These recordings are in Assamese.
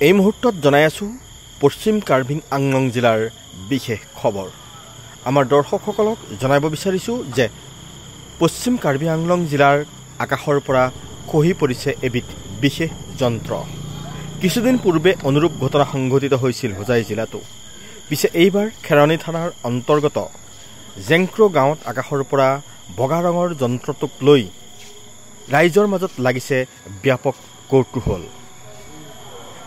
এই মুহূৰ্তত জনাই আছো পশ্চিম কাৰ্বি আংলং জিলাৰ বিশেষ খবৰ। আমাৰ দৰ্শকসকলক জনাব বিচাৰিছো যে পশ্চিম কাৰ্বি আংলং জিলাৰ আকাশৰ পৰা খহি পৰিছে এবিধ বিশেষ যন্ত্ৰ। কিছুদিন পূৰ্বে অনুৰূপ ঘটনা সংঘটিত হৈছিল হোজাই জিলাতো। পিছে এইবাৰ খেৰানি থানাৰ অন্তৰ্গত জেংক্ৰ গাঁৱত আকাশৰ পৰা বগা ৰঙৰ যন্ত্ৰটোক লৈ ৰাইজৰ মাজত লাগিছে ব্যাপক কৌতূহল।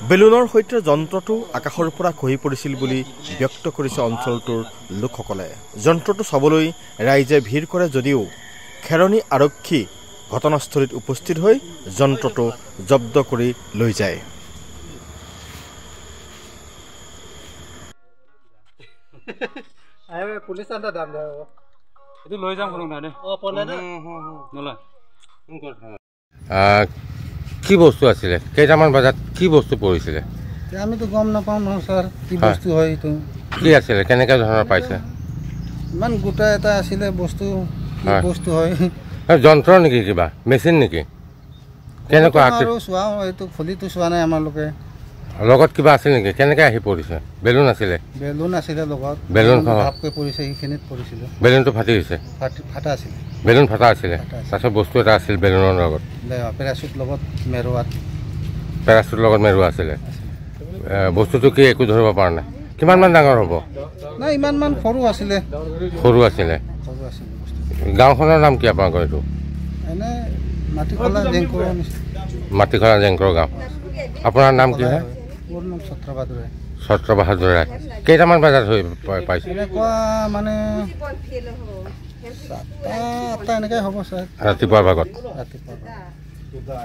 বেলুনৰ সৈতে যন্ত্ৰটো আকাশৰ পৰা খহি পৰিছিল বুলি ব্যক্ত কৰিছে অঞ্চলটোৰ লোকসকলে। যন্ত্ৰটো চাবলৈ ৰাইজে ভিৰ কৰে যদিও খেৰনি আৰক্ষী ঘটনাস্থলীত উপস্থিত হৈ যন্ত্ৰটো জব্দ কৰি লৈ যায়। কি বস্তু আছিলে? কেইটামান বজাত কি বস্তু পৰিছিলে? আমিতো গম নাপাওঁ নহয় ছাৰ, কি বস্তু হয় এইটো। কি আছিলে, কেনেকুৱা ধৰণৰ পাইছে? ইমান গোটা এটা আছিলে বস্তু, কি বস্তু হয়? যন্ত্ৰ নেকি, কিবা মেচিন নেকি? কেনেকুৱা আৰু চোৱা এইটো খুলিটো চোৱা নাই আমালোকে। লগত কিবা আছিল নেকি? কেনেকৈ আহি পৰিছে? বেলুন আছিলে? বেলুন আছিলে লগত। বেলুন ভাপকৈ পৰিছে, সেইখিনিত পৰিছিলে। বেলুনটো ফাটি গৈছে? ফাটা আছিলে। বেলুন ফাটা আছিলে, তাৰপিছত বস্তু এটা আছিল বেলুনৰ লগত, পেৰাচুট লগত মেৰুৱাত। পেৰাচুটৰ লগত মেৰুৱা আছিলে। বস্তুটো কি একো ধৰিব পৰা নাই? কিমানমান ডাঙৰ হ'ব? নাই, ইমানমান সৰু আছিলে। সৰু আছিলে। সৰু আছিলে। গাঁওখনৰ নাম কি আপোনালোকৰ? এইটো এনে মাটিখলা জেংক্ৰ। মাটিখলা জেংক্ৰ গাঁও। আপোনাৰ নাম কি হয়? মোৰ নাম ছত্ৰ বাহাদুৰ। ছত্ৰ বাহাদুৰ ৰায়। কেইটামান বজাত হৈ পাইছে? এনেকুৱা মানে 7টা 8টা এনেকৈ হ'ব ছাৰ। ৰাতিপুৱাৰ ভাগত? ৰাতিপুৱা